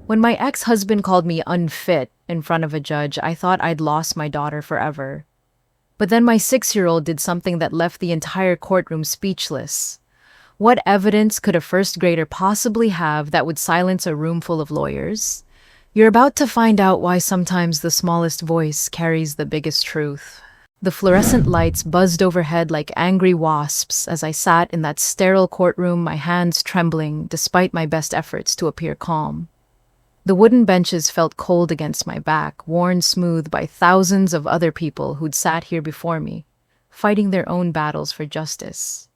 When my ex-husband called me unfit in front of a judge, I thought I'd lost my daughter forever. But then my 6-year-old did something that left the entire courtroom speechless. What evidence could a first grader possibly have that would silence a room full of lawyers? You're about to find out why sometimes the smallest voice carries the biggest truth. The fluorescent lights buzzed overhead like angry wasps as I sat in that sterile courtroom, my hands trembling despite my best efforts to appear calm. The wooden benches felt cold against my back, worn smooth by thousands of other people who'd sat here before me, fighting their own battles for justice.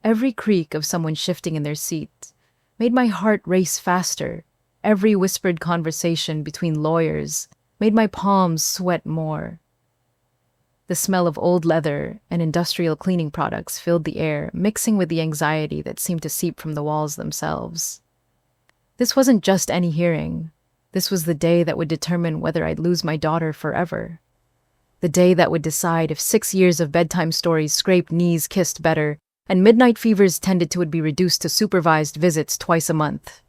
Every creak of someone shifting in their seat made my heart race faster. Every whispered conversation between lawyers made my palms sweat more. The smell of old leather and industrial cleaning products filled the air, mixing with the anxiety that seemed to seep from the walls themselves. This wasn't just any hearing. This was the day that would determine whether I'd lose my daughter forever. The day that would decide if 6 years of bedtime stories scraped knees kissed better, and midnight fevers tended to be reduced to supervised visits twice a month.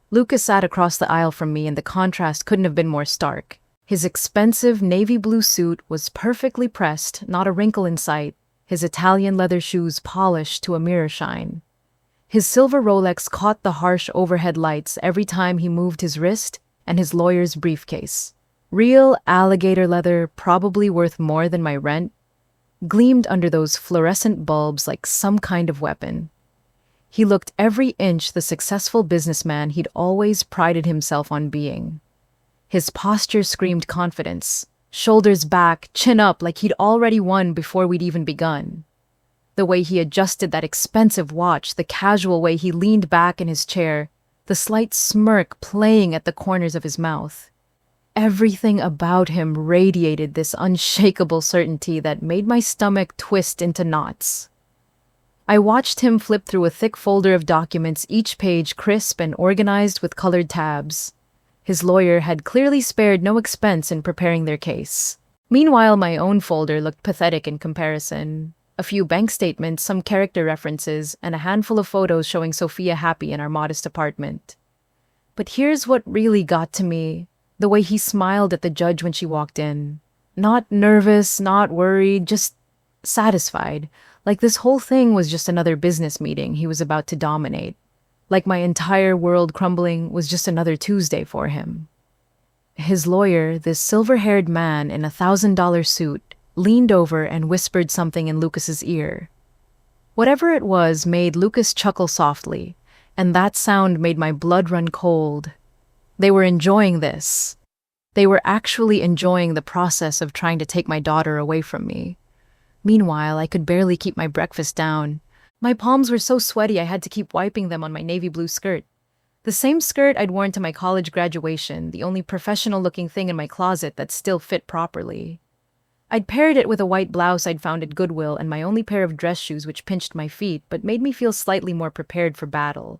Lucas sat across the aisle from me, and the contrast couldn't have been more stark. His expensive navy blue suit was perfectly pressed, not a wrinkle in sight, his Italian leather shoes polished to a mirror shine. His silver Rolex caught the harsh overhead lights every time he moved his wrist, and his lawyer's briefcase, real alligator leather, probably worth more than my rent, gleamed under those fluorescent bulbs like some kind of weapon. He looked every inch the successful businessman he'd always prided himself on being. His posture screamed confidence, shoulders back, chin up like he'd already won before we'd even begun. The way he adjusted that expensive watch, the casual way he leaned back in his chair, the slight smirk playing at the corners of his mouth. Everything about him radiated this unshakable certainty that made my stomach twist into knots. I watched him flip through a thick folder of documents, each page crisp and organized with colored tabs. His lawyer had clearly spared no expense in preparing their case. Meanwhile, my own folder looked pathetic in comparison. A few bank statements, some character references, and a handful of photos showing Sophia happy in our modest apartment. But here's what really got to me: the way he smiled at the judge when she walked in. Not nervous, not worried, just satisfied. Like this whole thing was just another business meeting he was about to dominate. Like my entire world crumbling was just another Tuesday for him. His lawyer, this silver-haired man in $1,000 suit, leaned over and whispered something in Lucas's ear. Whatever it was made Lucas chuckle softly, and that sound made my blood run cold. They were enjoying this. They were actually enjoying the process of trying to take my daughter away from me. Meanwhile, I could barely keep my breakfast down. My palms were so sweaty I had to keep wiping them on my navy blue skirt. The same skirt I'd worn to my college graduation, the only professional-looking thing in my closet that still fit properly. I'd paired it with a white blouse I'd found at Goodwill and my only pair of dress shoes, which pinched my feet but made me feel slightly more prepared for battle.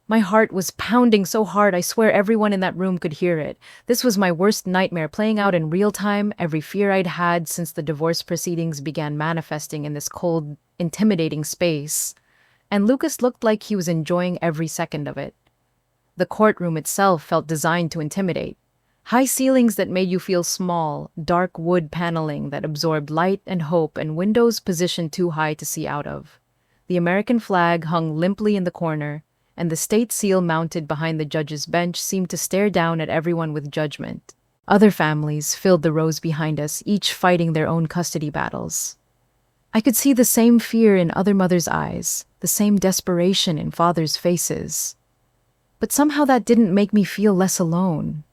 My heart was pounding so hard I swear everyone in that room could hear it. This was my worst nightmare playing out in real time, every fear I'd had since the divorce proceedings began manifesting in this cold, intimidating space. And Lucas looked like he was enjoying every second of it. The courtroom itself felt designed to intimidate. High ceilings that made you feel small, dark wood paneling that absorbed light and hope, and windows positioned too high to see out of. The American flag hung limply in the corner, and the state seal mounted behind the judge's bench seemed to stare down at everyone with judgment. Other families filled the rows behind us, each fighting their own custody battles. I could see the same fear in other mothers' eyes, the same desperation in fathers' faces. But somehow that didn't make me feel less alone.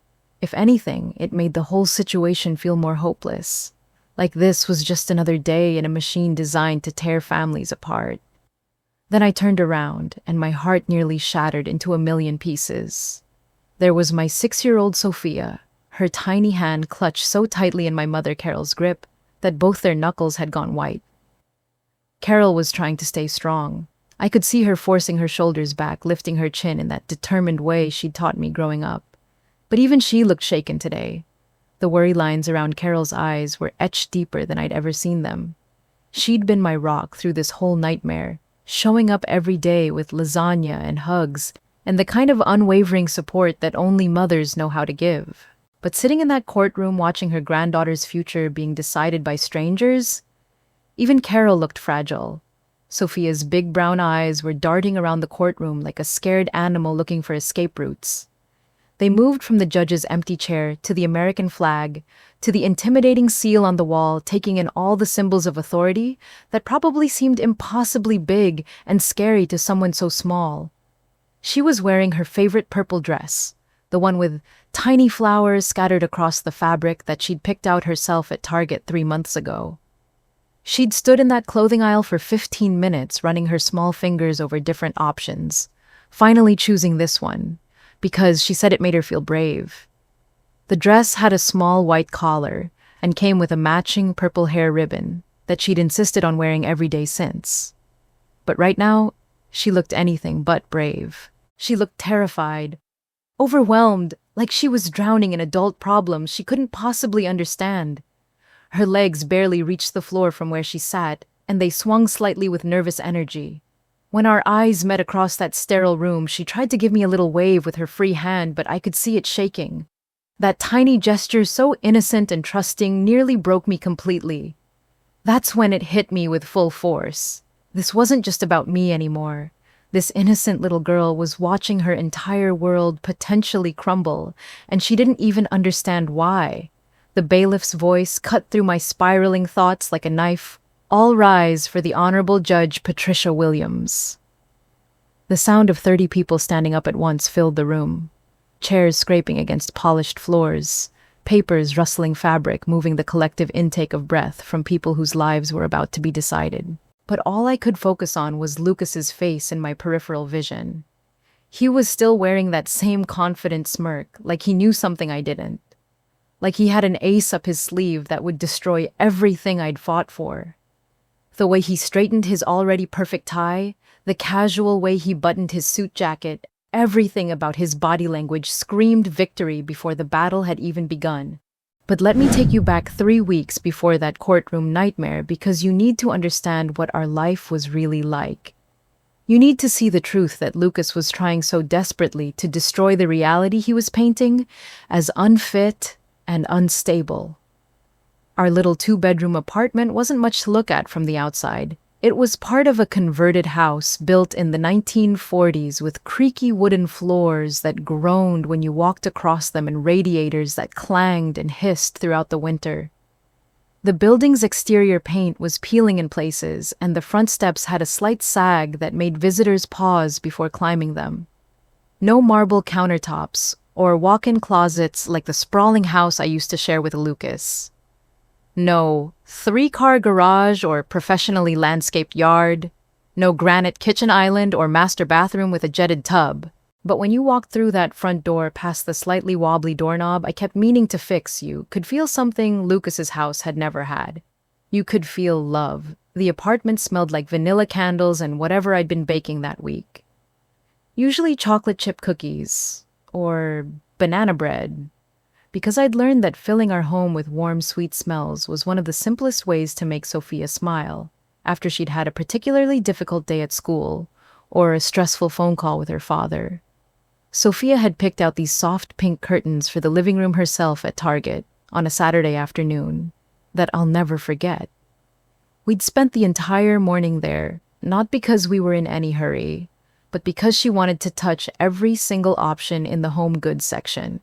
If anything, it made the whole situation feel more hopeless. Like this was just another day in a machine designed to tear families apart. Then I turned around, and my heart nearly shattered into a million pieces. There was my 6-year-old Sophia, her tiny hand clutched so tightly in my mother Carol's grip that both their knuckles had gone white. Carol was trying to stay strong. I could see her forcing her shoulders back, lifting her chin in that determined way she'd taught me growing up. But even she looked shaken today. The worry lines around Carol's eyes were etched deeper than I'd ever seen them. She'd been my rock through this whole nightmare, showing up every day with lasagna and hugs, and the kind of unwavering support that only mothers know how to give. But sitting in that courtroom watching her granddaughter's future being decided by strangers, even Carol looked fragile. Sophia's big brown eyes were darting around the courtroom like a scared animal looking for escape routes. They moved from the judge's empty chair to the American flag, to the intimidating seal on the wall, taking in all the symbols of authority that probably seemed impossibly big and scary to someone so small. She was wearing her favorite purple dress, the one with tiny flowers scattered across the fabric that she'd picked out herself at Target 3 months ago. She'd stood in that clothing aisle for 15 minutes, running her small fingers over different options, finally choosing this one, because she said it made her feel brave. The dress had a small white collar and came with a matching purple hair ribbon that she'd insisted on wearing every day since. But right now, she looked anything but brave. She looked terrified, overwhelmed, like she was drowning in adult problems she couldn't possibly understand. Her legs barely reached the floor from where she sat, and they swung slightly with nervous energy. When our eyes met across that sterile room, she tried to give me a little wave with her free hand, but I could see it shaking. That tiny gesture, so innocent and trusting, nearly broke me completely. That's when it hit me with full force. This wasn't just about me anymore. This innocent little girl was watching her entire world potentially crumble, and she didn't even understand why. The bailiff's voice cut through my spiraling thoughts like a knife. All rise for the Honorable Judge Patricia Williams. The sound of 30 people standing up at once filled the room. Chairs scraping against polished floors, papers rustling fabric, moving the collective intake of breath from people whose lives were about to be decided. But all I could focus on was Lucas's face in my peripheral vision. He was still wearing that same confident smirk, like he knew something I didn't. Like he had an ace up his sleeve that would destroy everything I'd fought for. The way he straightened his already perfect tie, the casual way he buttoned his suit jacket, everything about his body language screamed victory before the battle had even begun. But let me take you back 3 weeks before that courtroom nightmare, because you need to understand what our life was really like. You need to see the truth that Lucas was trying so desperately to destroy the reality he was painting as unfit and unstable. Our little 2-bedroom apartment wasn't much to look at from the outside. It was part of a converted house built in the 1940s with creaky wooden floors that groaned when you walked across them and radiators that clanged and hissed throughout the winter. The building's exterior paint was peeling in places, and the front steps had a slight sag that made visitors pause before climbing them. No marble countertops or walk-in closets like the sprawling house I used to share with Lucas. No 3-car garage or professionally landscaped yard. No granite kitchen island or master bathroom with a jetted tub. But when you walked through that front door past the slightly wobbly doorknob I kept meaning to fix, you could feel something Lucas's house had never had. You could feel love. The apartment smelled like vanilla candles and whatever I'd been baking that week. Usually chocolate chip cookies or banana bread, because I'd learned that filling our home with warm, sweet smells was one of the simplest ways to make Sophia smile after she'd had a particularly difficult day at school or a stressful phone call with her father. Sophia had picked out these soft pink curtains for the living room herself at Target on a Saturday afternoon that I'll never forget. We'd spent the entire morning there, not because we were in any hurry, but because she wanted to touch every single option in the home goods section.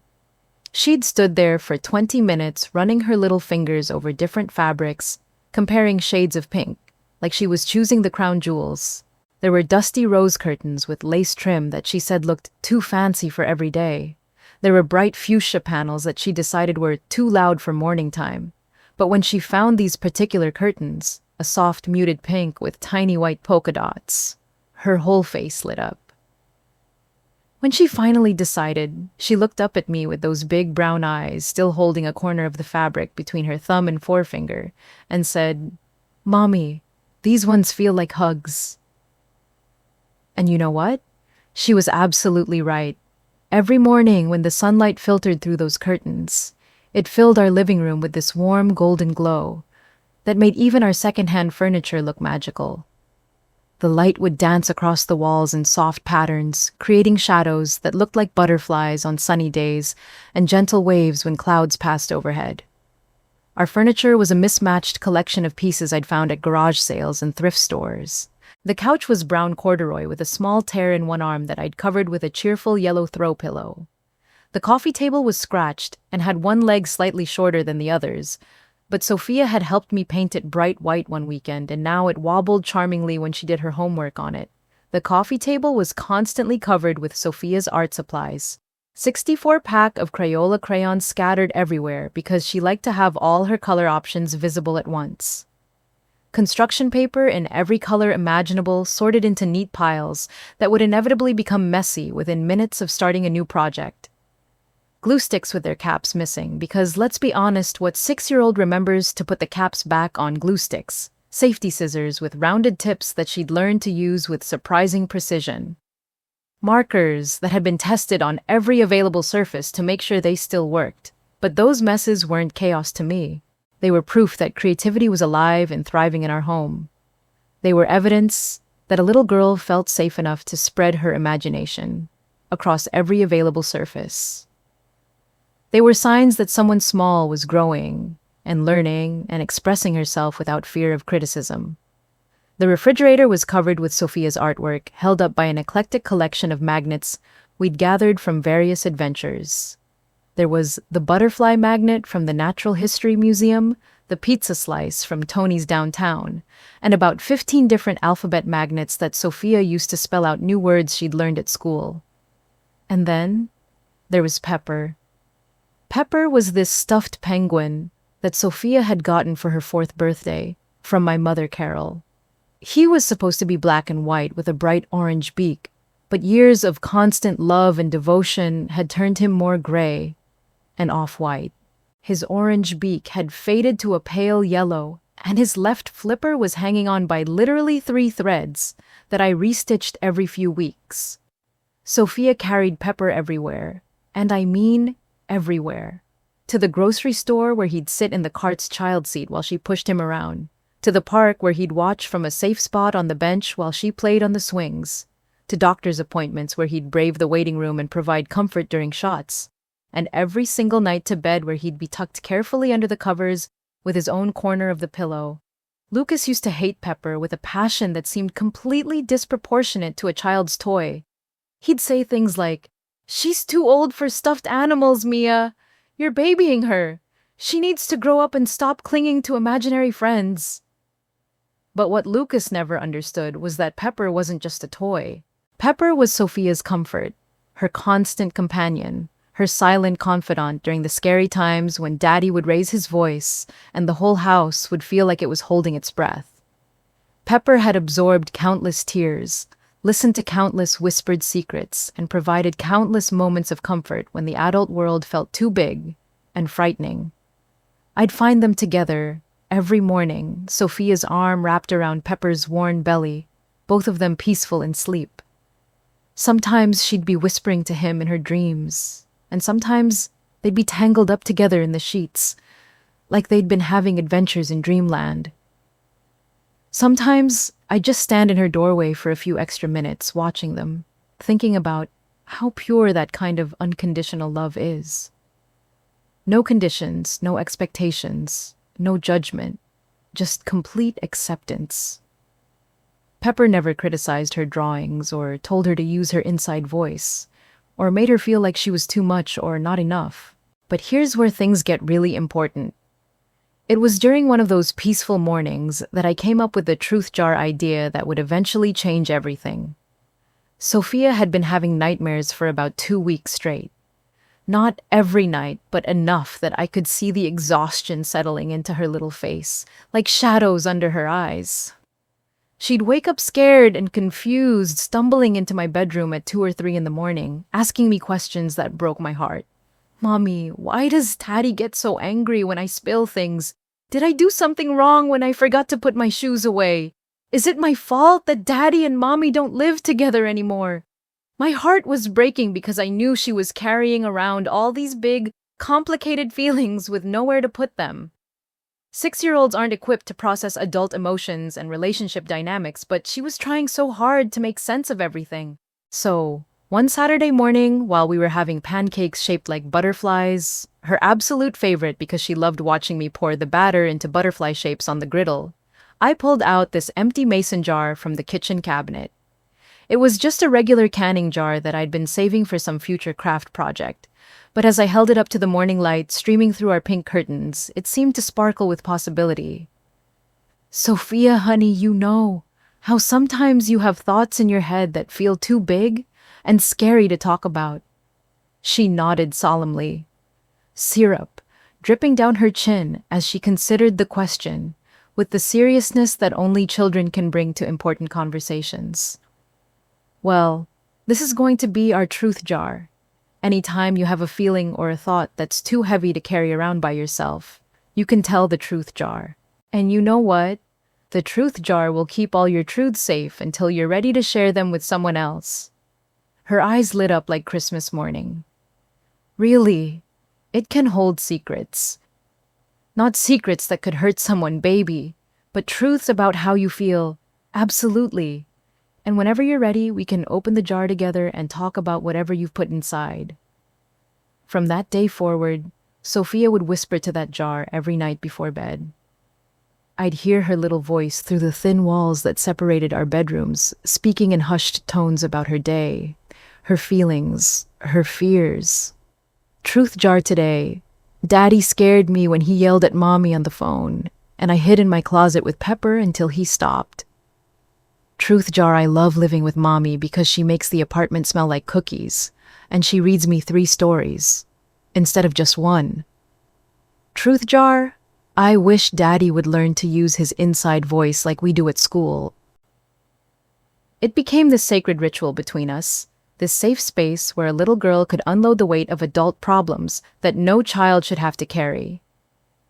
She'd stood there for 20 minutes, running her little fingers over different fabrics, comparing shades of pink, like she was choosing the crown jewels. There were dusty rose curtains with lace trim that she said looked too fancy for every day. There were bright fuchsia panels that she decided were too loud for morning time. But when she found these particular curtains, a soft muted pink with tiny white polka dots, her whole face lit up. When she finally decided, she looked up at me with those big brown eyes, still holding a corner of the fabric between her thumb and forefinger, and said, "Mommy, these ones feel like hugs." And you know what? She was absolutely right. Every morning when the sunlight filtered through those curtains, it filled our living room with this warm golden glow that made even our secondhand furniture look magical. The light would dance across the walls in soft patterns, creating shadows that looked like butterflies on sunny days and gentle waves when clouds passed overhead. Our furniture was a mismatched collection of pieces I'd found at garage sales and thrift stores. The couch was brown corduroy with a small tear in one arm that I'd covered with a cheerful yellow throw pillow. The coffee table was scratched and had one leg slightly shorter than the others, but Sophia had helped me paint it bright white one weekend, and now it wobbled charmingly when she did her homework on it. The coffee table was constantly covered with Sophia's art supplies. 64-pack of Crayola crayons scattered everywhere because she liked to have all her color options visible at once. Construction paper in every color imaginable sorted into neat piles that would inevitably become messy within minutes of starting a new project. Glue sticks with their caps missing because, let's be honest, what 6-year-old remembers to put the caps back on glue sticks? Safety scissors with rounded tips that she'd learned to use with surprising precision. Markers that had been tested on every available surface to make sure they still worked. But those messes weren't chaos to me. They were proof that creativity was alive and thriving in our home. They were evidence that a little girl felt safe enough to spread her imagination across every available surface. They were signs that someone small was growing and learning and expressing herself without fear of criticism. The refrigerator was covered with Sophia's artwork, held up by an eclectic collection of magnets we'd gathered from various adventures. There was the butterfly magnet from the Natural History Museum, the pizza slice from Tony's downtown, and about 15 different alphabet magnets that Sophia used to spell out new words she'd learned at school. And then there was Pepper. Pepper was this stuffed penguin that Sophia had gotten for her 4th birthday from my mother, Carol. He was supposed to be black and white with a bright orange beak, but years of constant love and devotion had turned him more gray and off-white. His orange beak had faded to a pale yellow, and his left flipper was hanging on by literally 3 threads that I restitched every few weeks. Sophia carried Pepper everywhere, and I mean everywhere. To the grocery store where he'd sit in the cart's child seat while she pushed him around. To the park where he'd watch from a safe spot on the bench while she played on the swings. To doctor's appointments where he'd brave the waiting room and provide comfort during shots. And every single night to bed where he'd be tucked carefully under the covers with his own corner of the pillow. Lucas used to hate Pepper with a passion that seemed completely disproportionate to a child's toy. He'd say things like, "She's too old for stuffed animals, Mia. You're babying her. She needs to grow up and stop clinging to imaginary friends." But what Lucas never understood was that Pepper wasn't just a toy. Pepper was Sophia's comfort, her constant companion, her silent confidant during the scary times when Daddy would raise his voice and the whole house would feel like it was holding its breath. Pepper had absorbed countless tears, listened to countless whispered secrets, and provided countless moments of comfort when the adult world felt too big and frightening. I'd find them together every morning, Sophia's arm wrapped around Pepper's worn belly, both of them peaceful in sleep. Sometimes she'd be whispering to him in her dreams, and sometimes they'd be tangled up together in the sheets, like they'd been having adventures in dreamland. Sometimes I'd just stand in her doorway for a few extra minutes, watching them, thinking about how pure that kind of unconditional love is. No conditions, no expectations, no judgment, just complete acceptance. Pepper never criticized her drawings or told her to use her inside voice, or made her feel like she was too much or not enough. But here's where things get really important. It was during one of those peaceful mornings that I came up with the truth jar idea that would eventually change everything. Sophia had been having nightmares for about 2 weeks straight. Not every night, but enough that I could see the exhaustion settling into her little face, like shadows under her eyes. She'd wake up scared and confused, stumbling into my bedroom at 2 or 3 in the morning, asking me questions that broke my heart. "Mommy, why does Daddy get so angry when I spill things? Did I do something wrong when I forgot to put my shoes away? Is it my fault that Daddy and Mommy don't live together anymore?" My heart was breaking because I knew she was carrying around all these big, complicated feelings with nowhere to put them. 6-year-olds aren't equipped to process adult emotions and relationship dynamics, but she was trying so hard to make sense of everything. So, one Saturday morning, while we were having pancakes shaped like butterflies, her absolute favorite because she loved watching me pour the batter into butterfly shapes on the griddle, I pulled out this empty mason jar from the kitchen cabinet. It was just a regular canning jar that I'd been saving for some future craft project. But as I held it up to the morning light streaming through our pink curtains, it seemed to sparkle with possibility. Sophia, honey, you know how sometimes you have thoughts in your head that feel too big and scary to talk about. She nodded solemnly, syrup dripping down her chin as she considered the question, with the seriousness that only children can bring to important conversations. Well, this is going to be our truth jar. Anytime you have a feeling or a thought that's too heavy to carry around by yourself, you can tell the truth jar. And you know what? The truth jar will keep all your truths safe until you're ready to share them with someone else. Her eyes lit up like Christmas morning. Really, it can hold secrets. Not secrets that could hurt someone, baby, but truths about how you feel. Absolutely. And whenever you're ready, we can open the jar together and talk about whatever you've put inside. From that day forward, Sophia would whisper to that jar every night before bed. I'd hear her little voice through the thin walls that separated our bedrooms, speaking in hushed tones about her day, her feelings, her fears. Truth jar today. Daddy scared me when he yelled at Mommy on the phone, and I hid in my closet with Pepper until he stopped. Truth jar, I love living with Mommy because she makes the apartment smell like cookies, and she reads me 3 stories, instead of just 1. Truth jar, I wish Daddy would learn to use his inside voice like we do at school. It became this sacred ritual between us, this safe space where a little girl could unload the weight of adult problems that no child should have to carry.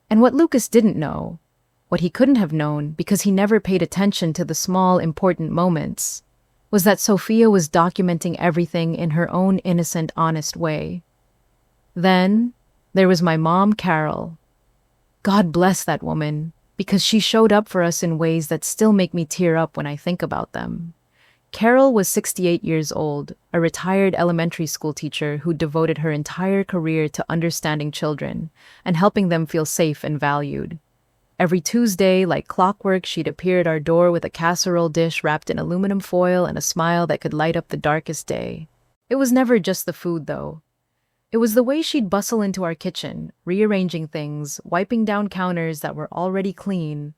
And what Lucas didn't know, what he couldn't have known because he never paid attention to the small, important moments, was that Sophia was documenting everything in her own innocent, honest way. Then, there was my mom, Carol. God bless that woman, because she showed up for us in ways that still make me tear up when I think about them. Carol was 68 years old, a retired elementary school teacher who devoted her entire career to understanding children and helping them feel safe and valued. Every Tuesday, like clockwork, she'd appear at our door with a casserole dish wrapped in aluminum foil and a smile that could light up the darkest day. It was never just the food, though. It was the way she'd bustle into our kitchen, rearranging things, wiping down counters that were already clean,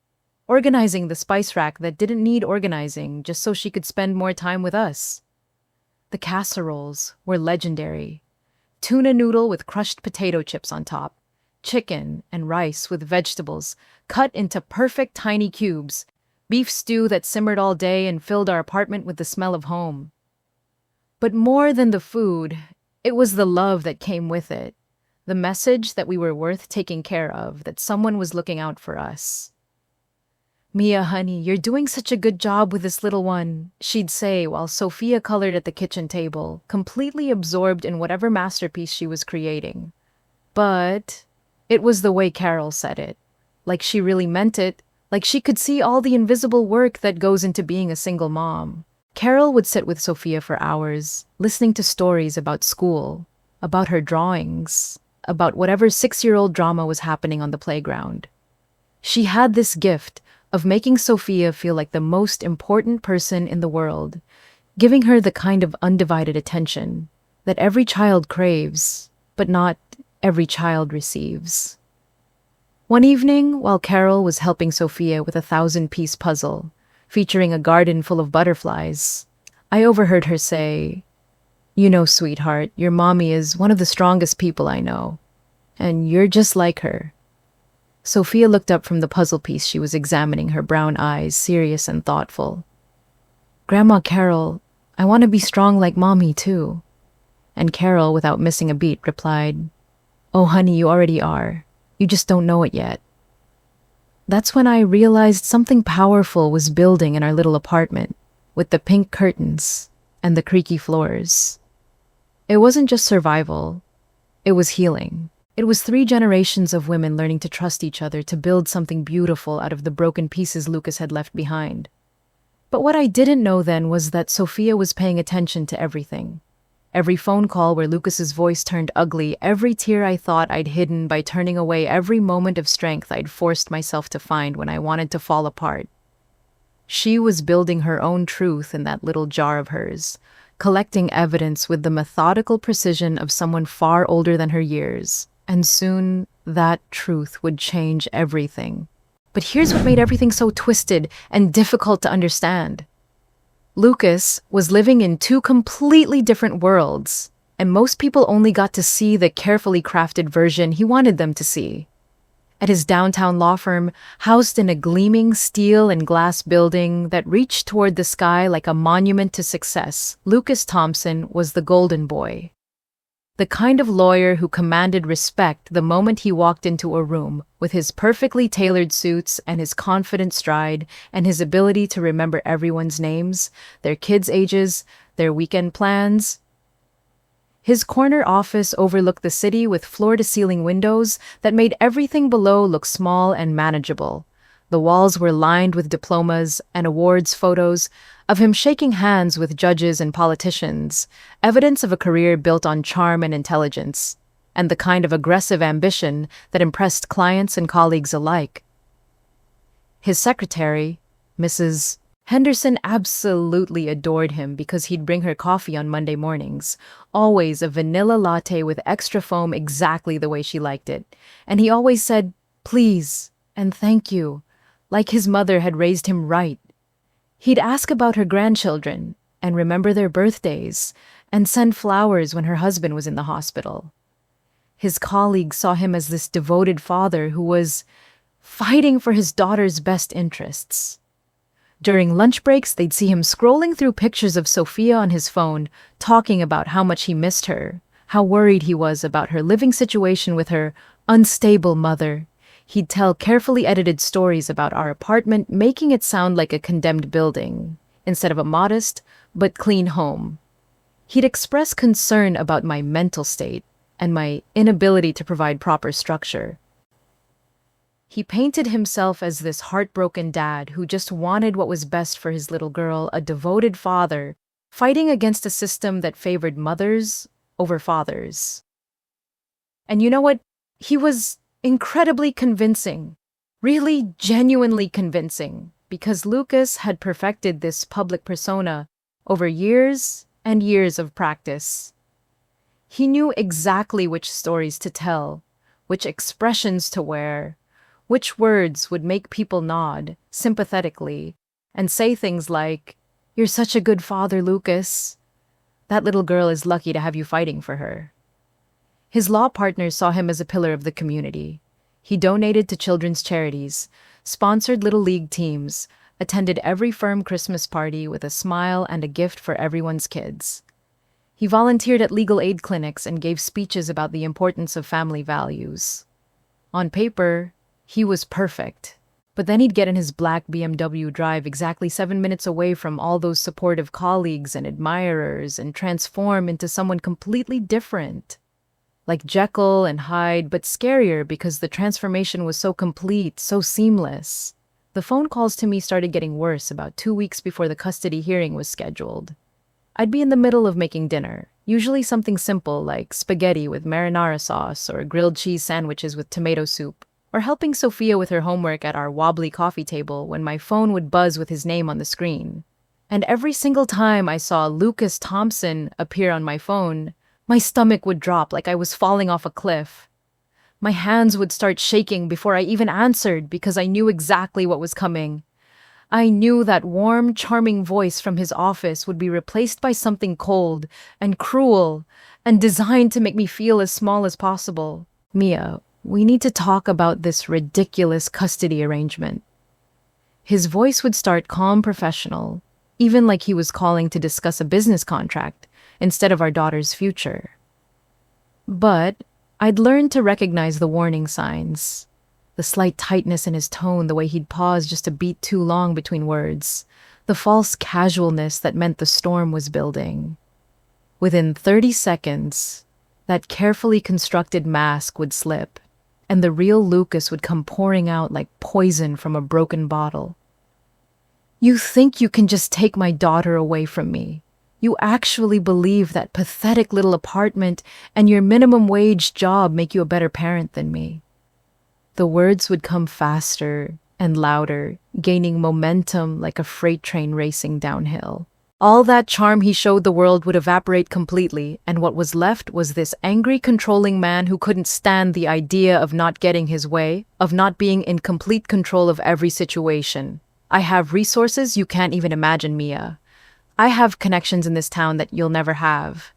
organizing the spice rack that didn't need organizing just so she could spend more time with us. The casseroles were legendary. Tuna noodle with crushed potato chips on top, chicken and rice with vegetables cut into perfect tiny cubes, beef stew that simmered all day and filled our apartment with the smell of home. But more than the food, it was the love that came with it, the message that we were worth taking care of, that someone was looking out for us. Mia, honey, you're doing such a good job with this little one, she'd say while Sophia colored at the kitchen table, completely absorbed in whatever masterpiece she was creating. But it was the way Carol said it, like she really meant it, like she could see all the invisible work that goes into being a single mom. Carol would sit with Sophia for hours, listening to stories about school, about her drawings, about whatever 6-year-old drama was happening on the playground. She had this gift of making Sophia feel like the most important person in the world, giving her the kind of undivided attention that every child craves, but not every child receives. One evening, while Carol was helping Sophia with a 1,000-piece puzzle, featuring a garden full of butterflies, I overheard her say, "You know, sweetheart, your mommy is one of the strongest people I know, and you're just like her." Sophia looked up from the puzzle piece she was examining, her brown eyes serious and thoughtful. "Grandma Carol, I want to be strong like Mommy, too." And Carol, without missing a beat, replied, "Oh, honey, you already are. You just don't know it yet." That's when I realized something powerful was building in our little apartment, with the pink curtains and the creaky floors. It wasn't just survival, it was healing. It was 3 generations of women learning to trust each other to build something beautiful out of the broken pieces Lucas had left behind. But what I didn't know then was that Sophia was paying attention to everything. Every phone call where Lucas's voice turned ugly, every tear I thought I'd hidden by turning away, every moment of strength I'd forced myself to find when I wanted to fall apart. She was building her own truth in that little jar of hers, collecting evidence with the methodical precision of someone far older than her years. And soon, that truth would change everything. But here's what made everything so twisted and difficult to understand. Lucas was living in 2 completely different worlds, and most people only got to see the carefully crafted version he wanted them to see. At his downtown law firm, housed in a gleaming steel and glass building that reached toward the sky like a monument to success, Lucas Thompson was the golden boy. The kind of lawyer who commanded respect the moment he walked into a room, with his perfectly tailored suits and his confident stride and his ability to remember everyone's names, their kids' ages, their weekend plans. His corner office overlooked the city with floor-to-ceiling windows that made everything below look small and manageable. The walls were lined with diplomas and awards photos of him shaking hands with judges and politicians, evidence of a career built on charm and intelligence, and the kind of aggressive ambition that impressed clients and colleagues alike. His secretary, Mrs. Henderson, absolutely adored him because he'd bring her coffee on Monday mornings, always a vanilla latte with extra foam exactly the way she liked it, and he always said, "Please," and "Thank you," like his mother had raised him right. He'd ask about her grandchildren and remember their birthdays and send flowers when her husband was in the hospital. His colleagues saw him as this devoted father who was fighting for his daughter's best interests. During lunch breaks, they'd see him scrolling through pictures of Sophia on his phone, talking about how much he missed her, how worried he was about her living situation with her unstable mother. He'd tell carefully edited stories about our apartment, making it sound like a condemned building, instead of a modest but clean home. He'd express concern about my mental state and my inability to provide proper structure. He painted himself as this heartbroken dad who just wanted what was best for his little girl, a devoted father, fighting against a system that favored mothers over fathers. And you know what? He was incredibly convincing, really genuinely convincing, because Lucas had perfected this public persona over years and years of practice. He knew exactly which stories to tell, which expressions to wear, which words would make people nod sympathetically and say things like, "You're such a good father, Lucas. That little girl is lucky to have you fighting for her." His law partners saw him as a pillar of the community. He donated to children's charities, sponsored little league teams, attended every firm Christmas party with a smile and a gift for everyone's kids. He volunteered at legal aid clinics and gave speeches about the importance of family values. On paper, he was perfect. But then he'd get in his black BMW, drive exactly 7 minutes away from all those supportive colleagues and admirers, and transform into someone completely different. Like Jekyll and Hyde, but scarier because the transformation was so complete, so seamless. The phone calls to me started getting worse about 2 weeks before the custody hearing was scheduled. I'd be in the middle of making dinner, usually something simple like spaghetti with marinara sauce or grilled cheese sandwiches with tomato soup, or helping Sophia with her homework at our wobbly coffee table when my phone would buzz with his name on the screen. And every single time I saw Lucas Thompson appear on my phone, my stomach would drop like I was falling off a cliff. My hands would start shaking before I even answered because I knew exactly what was coming. I knew that warm, charming voice from his office would be replaced by something cold and cruel and designed to make me feel as small as possible. "Mia, we need to talk about this ridiculous custody arrangement." His voice would start calm, professional, even like he was calling to discuss a business contract instead of our daughter's future. But I'd learned to recognize the warning signs. The slight tightness in his tone, the way he'd pause just a beat too long between words, the false casualness that meant the storm was building. Within 30 seconds, that carefully constructed mask would slip, and the real Lucas would come pouring out like poison from a broken bottle. You think you can just take my daughter away from me? You actually believe that pathetic little apartment and your minimum wage job make you a better parent than me? The words would come faster and louder, gaining momentum like a freight train racing downhill. All that charm he showed the world would evaporate completely, and what was left was this angry, controlling man who couldn't stand the idea of not getting his way, of not being in complete control of every situation. I have resources you can't even imagine, Mia. I have connections in this town that you'll never have.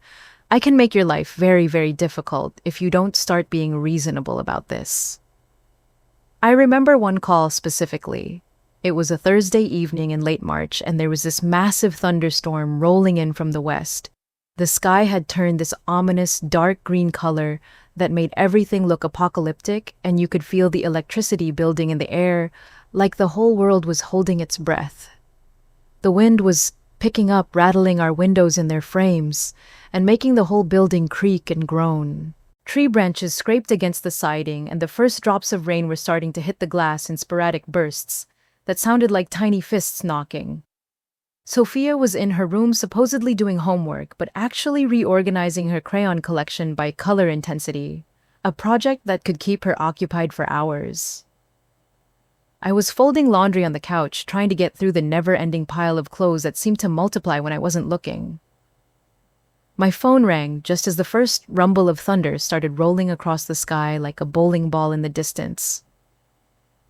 I can make your life very, very difficult if you don't start being reasonable about this. I remember one call specifically. It was a Thursday evening in late March, and there was this massive thunderstorm rolling in from the west. The sky had turned this ominous dark green color that made everything look apocalyptic, and you could feel the electricity building in the air, like the whole world was holding its breath. The wind was picking up, rattling our windows in their frames, and making the whole building creak and groan. Tree branches scraped against the siding, and the first drops of rain were starting to hit the glass in sporadic bursts that sounded like tiny fists knocking. Sophia was in her room supposedly doing homework, but actually reorganizing her crayon collection by color intensity, a project that could keep her occupied for hours. I was folding laundry on the couch, trying to get through the never-ending pile of clothes that seemed to multiply when I wasn't looking. My phone rang just as the first rumble of thunder started rolling across the sky like a bowling ball in the distance.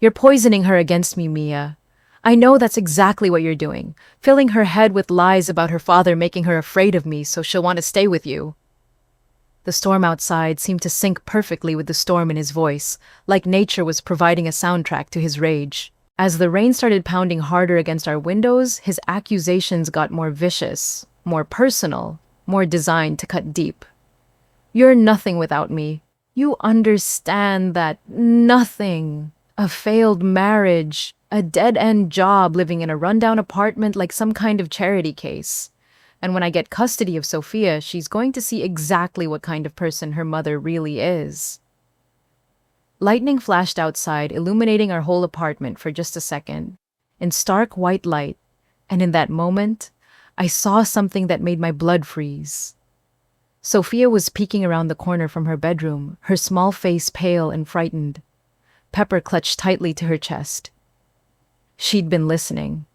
You're poisoning her against me, Mia. I know that's exactly what you're doing, filling her head with lies about her father, making her afraid of me so she'll want to stay with you. The storm outside seemed to sync perfectly with the storm in his voice, like nature was providing a soundtrack to his rage. As the rain started pounding harder against our windows, his accusations got more vicious, more personal, more designed to cut deep. You're nothing without me. You understand that nothing. A failed marriage, a dead-end job, living in a rundown apartment like some kind of charity case. And when I get custody of Sophia, she's going to see exactly what kind of person her mother really is. Lightning flashed outside, illuminating our whole apartment for just a second, in stark white light, and in that moment, I saw something that made my blood freeze. Sophia was peeking around the corner from her bedroom, her small face pale and frightened. Pepper clutched tightly to her chest. She'd been listening.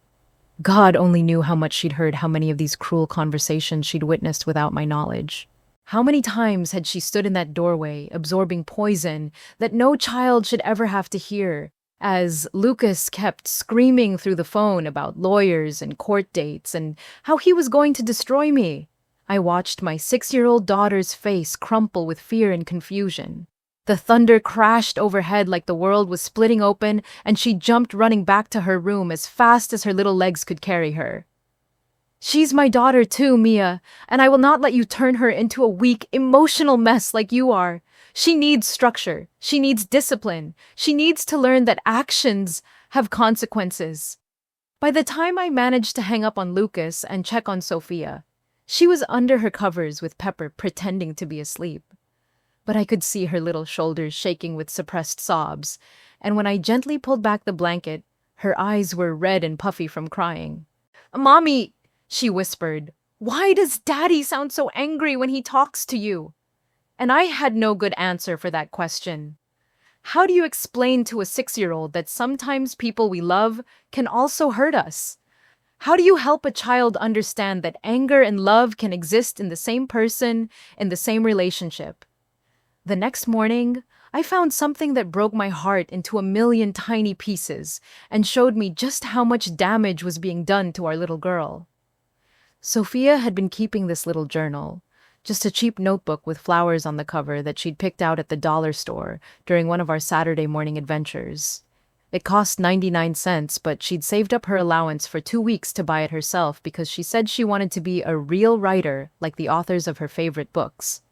God only knew how much she'd heard, how many of these cruel conversations she'd witnessed without my knowledge. How many times had she stood in that doorway, absorbing poison that no child should ever have to hear, as Lucas kept screaming through the phone about lawyers and court dates and how he was going to destroy me. I watched my 6-year-old daughter's face crumple with fear and confusion. The thunder crashed overhead like the world was splitting open, and she jumped running back to her room as fast as her little legs could carry her. She's my daughter too, Mia, and I will not let you turn her into a weak, emotional mess like you are. She needs structure. She needs discipline. She needs to learn that actions have consequences. By the time I managed to hang up on Lucas and check on Sophia, she was under her covers with Pepper pretending to be asleep. But I could see her little shoulders shaking with suppressed sobs, and when I gently pulled back the blanket, her eyes were red and puffy from crying. "Mommy," she whispered, "why does Daddy sound so angry when he talks to you?" And I had no good answer for that question. How do you explain to a 6-year-old that sometimes people we love can also hurt us? How do you help a child understand that anger and love can exist in the same person, in the same relationship? The next morning, I found something that broke my heart into a million tiny pieces and showed me just how much damage was being done to our little girl. Sophia had been keeping this little journal, just a cheap notebook with flowers on the cover that she'd picked out at the dollar store during one of our Saturday morning adventures. It cost 99 cents, but she'd saved up her allowance for 2 weeks to buy it herself because she said she wanted to be a real writer like the authors of her favorite books.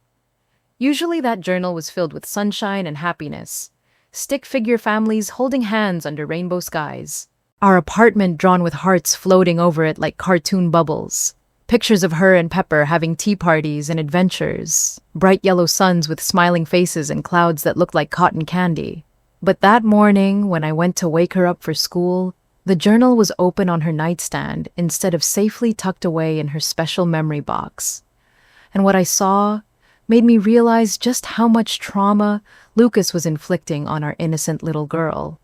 Usually that journal was filled with sunshine and happiness, stick figure families holding hands under rainbow skies, our apartment drawn with hearts floating over it like cartoon bubbles. Pictures of her and Pepper having tea parties and adventures, bright yellow suns with smiling faces and clouds that looked like cotton candy. But that morning, when I went to wake her up for school, the journal was open on her nightstand instead of safely tucked away in her special memory box. And what I saw made me realize just how much trauma Lucas was inflicting on our innocent little girl.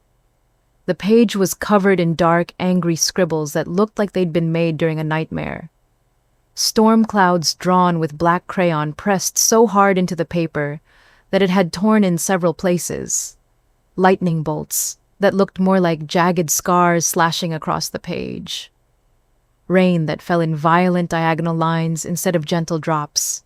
The page was covered in dark, angry scribbles that looked like they'd been made during a nightmare. Storm clouds drawn with black crayon pressed so hard into the paper that it had torn in several places. Lightning bolts that looked more like jagged scars slashing across the page. Rain that fell in violent diagonal lines instead of gentle drops.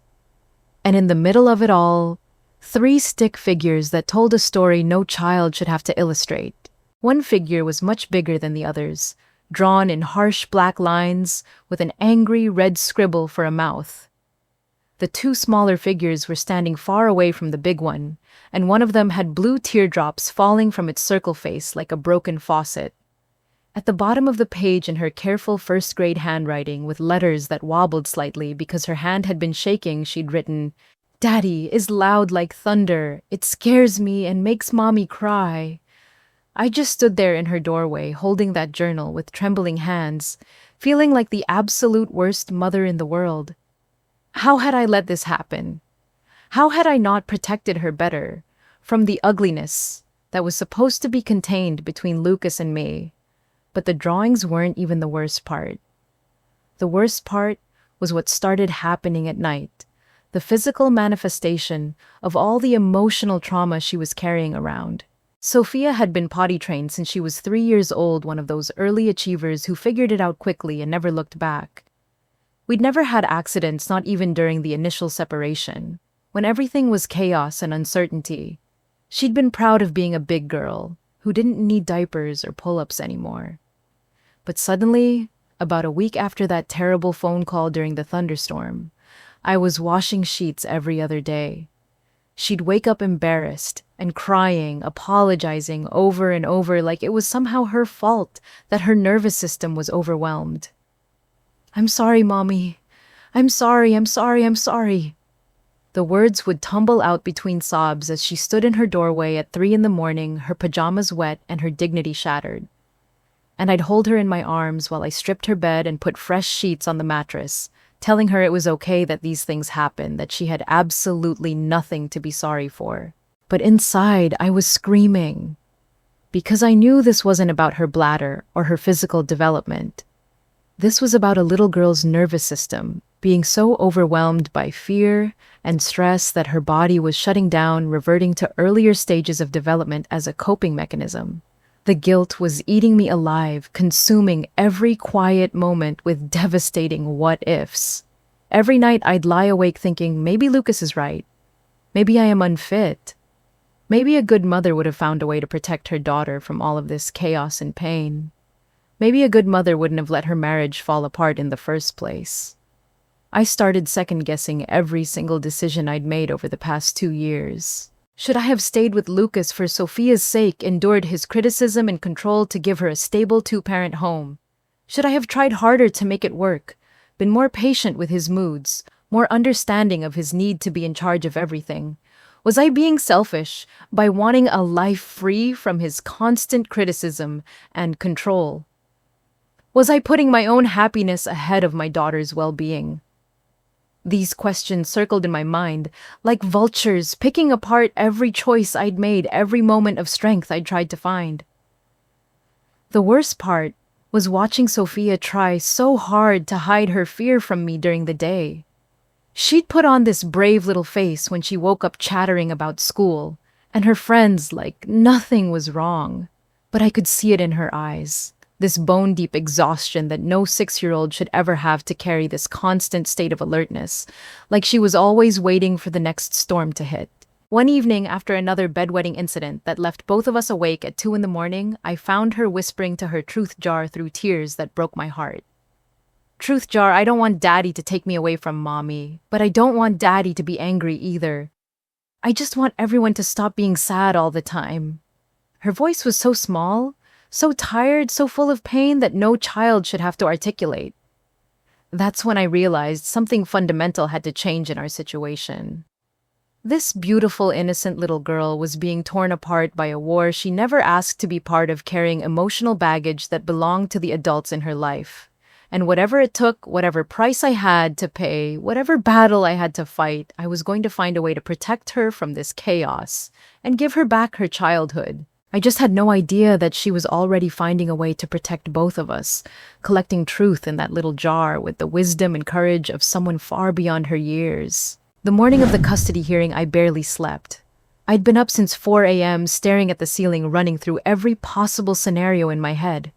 And in the middle of it all, 3 stick figures that told a story no child should have to illustrate. One figure was much bigger than the others, drawn in harsh black lines with an angry red scribble for a mouth. The 2 smaller figures were standing far away from the big one, and one of them had blue teardrops falling from its circle face like a broken faucet. At the bottom of the page in her careful first-grade handwriting with letters that wobbled slightly because her hand had been shaking, she'd written, "Daddy is loud like thunder. It scares me and makes Mommy cry." I just stood there in her doorway, holding that journal with trembling hands, feeling like the absolute worst mother in the world. How had I let this happen? How had I not protected her better from the ugliness that was supposed to be contained between Lucas and me? But the drawings weren't even the worst part. The worst part was what started happening at night, the physical manifestation of all the emotional trauma she was carrying around. Sophia had been potty trained since she was 3 years old, one of those early achievers who figured it out quickly and never looked back. We'd never had accidents, not even during the initial separation, when everything was chaos and uncertainty. She'd been proud of being a big girl who didn't need diapers or pull-ups anymore. But suddenly, about a week after that terrible phone call during the thunderstorm, I was washing sheets every other day. She'd wake up embarrassed and crying, apologizing over and over like it was somehow her fault that her nervous system was overwhelmed. "I'm sorry, Mommy. I'm sorry, I'm sorry, I'm sorry." The words would tumble out between sobs as she stood in her doorway at 3 in the morning, her pajamas wet and her dignity shattered. And I'd hold her in my arms while I stripped her bed and put fresh sheets on the mattress, telling her it was okay that these things happened, that she had absolutely nothing to be sorry for. But inside, I was screaming, because I knew this wasn't about her bladder or her physical development. This was about a little girl's nervous system being so overwhelmed by fear and stress that her body was shutting down, reverting to earlier stages of development as a coping mechanism. The guilt was eating me alive, consuming every quiet moment with devastating what-ifs. Every night I'd lie awake thinking, maybe Lucas is right. Maybe I am unfit. Maybe a good mother would have found a way to protect her daughter from all of this chaos and pain. Maybe a good mother wouldn't have let her marriage fall apart in the first place. I started second-guessing every single decision I'd made over the past 2 years. Should I have stayed with Lucas for Sophia's sake, endured his criticism and control to give her a stable 2-parent home? Should I have tried harder to make it work, been more patient with his moods, more understanding of his need to be in charge of everything? Was I being selfish by wanting a life free from his constant criticism and control? Was I putting my own happiness ahead of my daughter's well-being? These questions circled in my mind like vultures, picking apart every choice I'd made, every moment of strength I'd tried to find. The worst part was watching Sophia try so hard to hide her fear from me during the day. She'd put on this brave little face when she woke up chattering about school, and her friends like nothing was wrong. But I could see it in her eyes. This bone-deep exhaustion that no 6-year-old should ever have to carry, this constant state of alertness, like she was always waiting for the next storm to hit. One evening, after another bedwetting incident that left both of us awake at 2 in the morning, I found her whispering to her truth jar through tears that broke my heart. "Truth jar, I don't want Daddy to take me away from Mommy, but I don't want Daddy to be angry either. I just want everyone to stop being sad all the time." Her voice was so small, so tired, so full of pain that no child should have to articulate. That's when I realized something fundamental had to change in our situation. This beautiful, innocent little girl was being torn apart by a war she never asked to be part of, carrying emotional baggage that belonged to the adults in her life. And whatever it took, whatever price I had to pay, whatever battle I had to fight, I was going to find a way to protect her from this chaos and give her back her childhood. I just had no idea that she was already finding a way to protect both of us, collecting truth in that little jar with the wisdom and courage of someone far beyond her years. The morning of the custody hearing, I barely slept. I'd been up since 4 a.m., staring at the ceiling, running through every possible scenario in my head.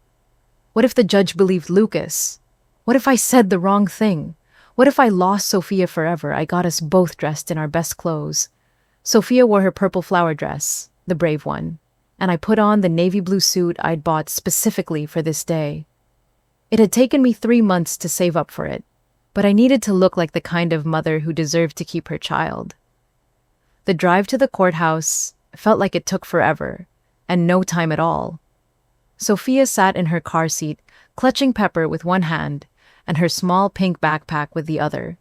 What if the judge believed Lucas? What if I said the wrong thing? What if I lost Sophia forever? I got us both dressed in our best clothes. Sophia wore her purple flower dress, the brave one, and I put on the navy blue suit I'd bought specifically for this day. It had taken me 3 months to save up for it, but I needed to look like the kind of mother who deserved to keep her child. The drive to the courthouse felt like it took forever, and no time at all. Sophia sat in her car seat, clutching Pepper with one hand and her small pink backpack with the other.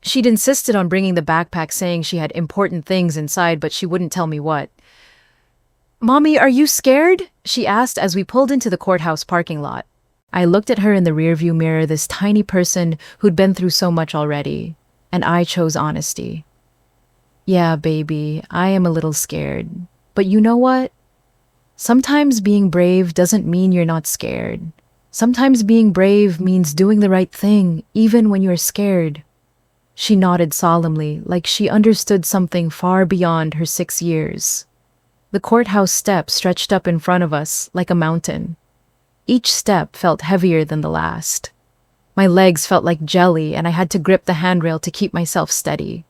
She'd insisted on bringing the backpack, saying she had important things inside, but she wouldn't tell me what. "Mommy, are you scared?" she asked as we pulled into the courthouse parking lot. I looked at her in the rearview mirror, this tiny person who'd been through so much already, and I chose honesty. "Yeah, baby, I am a little scared. But you know what? Sometimes being brave doesn't mean you're not scared. Sometimes being brave means doing the right thing, even when you're scared." She nodded solemnly, like she understood something far beyond her 6 years. The courthouse steps stretched up in front of us like a mountain. Each step felt heavier than the last. My legs felt like jelly, and I had to grip the handrail to keep myself steady.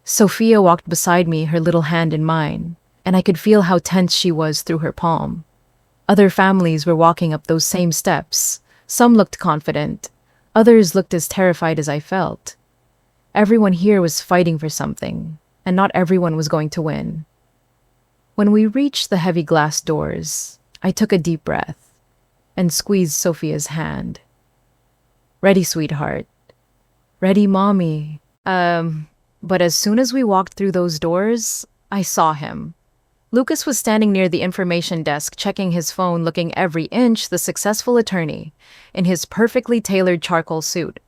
Sophia walked beside me, her little hand in mine, and I could feel how tense she was through her palm. Other families were walking up those same steps. Some looked confident. Others looked as terrified as I felt. Everyone here was fighting for something, and not everyone was going to win. When we reached the heavy glass doors, I took a deep breath and squeezed Sophia's hand. "Ready, sweetheart. Ready, mommy." But as soon as we walked through those doors, I saw him. Lucas was standing near the information desk, checking his phone, looking every inch the successful attorney, in his perfectly tailored charcoal suit.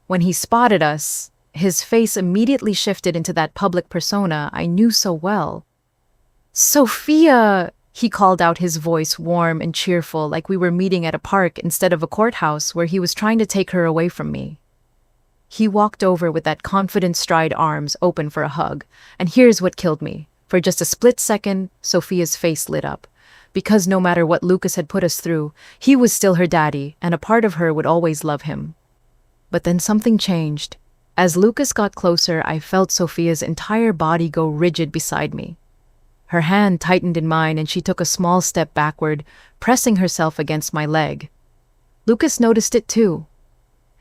When he spotted us, his face immediately shifted into that public persona I knew so well. "Sophia!" he called out, his voice warm and cheerful, like we were meeting at a park instead of a courthouse where he was trying to take her away from me. He walked over with that confident stride, arms open for a hug, and here's what killed me. For just a split second, Sophia's face lit up. Because no matter what Lucas had put us through, he was still her daddy, and a part of her would always love him. But then something changed. As Lucas got closer, I felt Sophia's entire body go rigid beside me. Her hand tightened in mine, and she took a small step backward, pressing herself against my leg. Lucas noticed it too.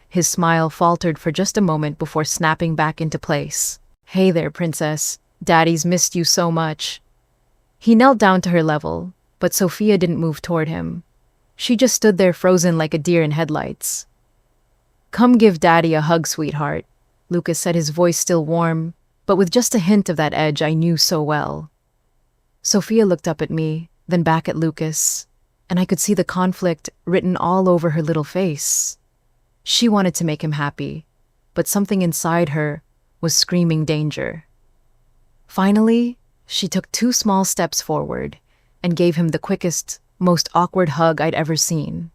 His smile faltered for just a moment before snapping back into place. "Hey there, princess. Daddy's missed you so much." He knelt down to her level, but Sophia didn't move toward him. She just stood there frozen like a deer in headlights. "Come give Daddy a hug, sweetheart," Lucas said, his voice still warm, but with just a hint of that edge I knew so well. Sophia looked up at me, then back at Lucas, and I could see the conflict written all over her little face. She wanted to make him happy, but something inside her was screaming danger. Finally, she took 2 small steps forward and gave him the quickest, most awkward hug I'd ever seen.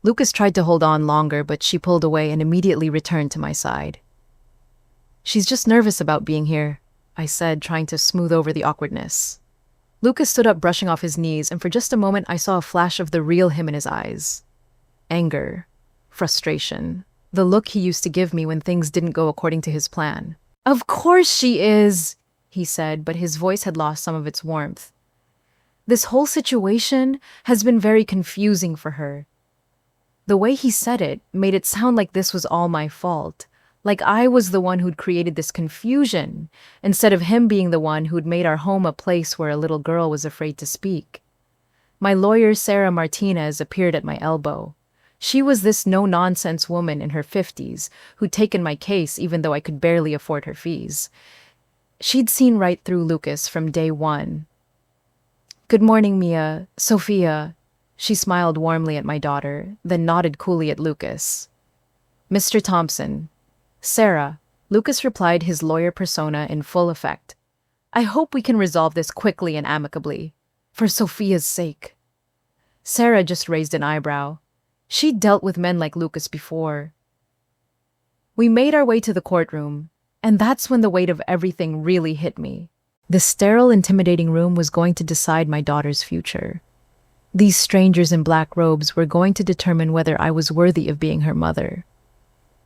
Lucas tried to hold on longer, but she pulled away and immediately returned to my side. "She's just nervous about being here," I said, trying to smooth over the awkwardness. Lucas stood up, brushing off his knees, and for just a moment I saw a flash of the real him in his eyes. Anger, frustration, the look he used to give me when things didn't go according to his plan. "Of course she is," he said, but his voice had lost some of its warmth. "This whole situation has been very confusing for her." The way he said it made it sound like this was all my fault, like I was the one who'd created this confusion, instead of him being the one who'd made our home a place where a little girl was afraid to speak. My lawyer, Sarah Martinez, appeared at my elbow. She was this no-nonsense woman in her 50s who'd taken my case even though I could barely afford her fees. She'd seen right through Lucas from day one. "Good morning, Mia. Sophia." She smiled warmly at my daughter, then nodded coolly at Lucas. "Mr. Thompson." "Sarah." Lucas replied, his lawyer persona in full effect. "I hope we can resolve this quickly and amicably. For Sophia's sake." Sarah just raised an eyebrow. She'd dealt with men like Lucas before. We made our way to the courtroom, and that's when the weight of everything really hit me. The sterile, intimidating room was going to decide my daughter's future. These strangers in black robes were going to determine whether I was worthy of being her mother.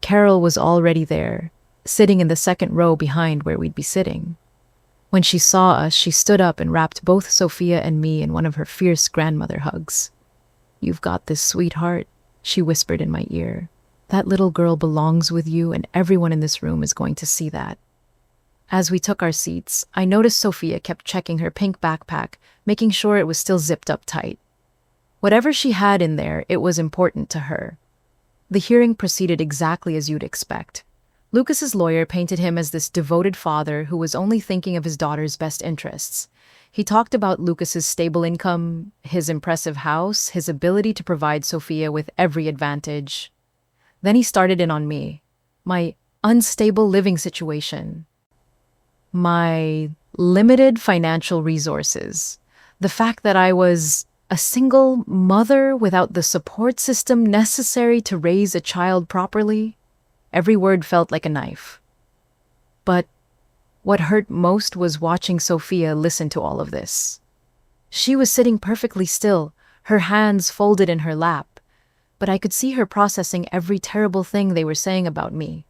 Carol was already there, sitting in the second row behind where we'd be sitting. When she saw us, she stood up and wrapped both Sophia and me in one of her fierce grandmother hugs. "You've got this, sweetheart," she whispered in my ear. "That little girl belongs with you, and everyone in this room is going to see that." As we took our seats, I noticed Sophia kept checking her pink backpack, making sure it was still zipped up tight. Whatever she had in there, it was important to her. The hearing proceeded exactly as you'd expect. Lucas's lawyer painted him as this devoted father who was only thinking of his daughter's best interests. He talked about Lucas's stable income, his impressive house, his ability to provide Sophia with every advantage. Then he started in on me, my unstable living situation, my limited financial resources, the fact that I was a single mother without the support system necessary to raise a child properly. Every word felt like a knife. But what hurt most was watching Sophia listen to all of this. She was sitting perfectly still, her hands folded in her lap, but I could see her processing every terrible thing they were saying about me.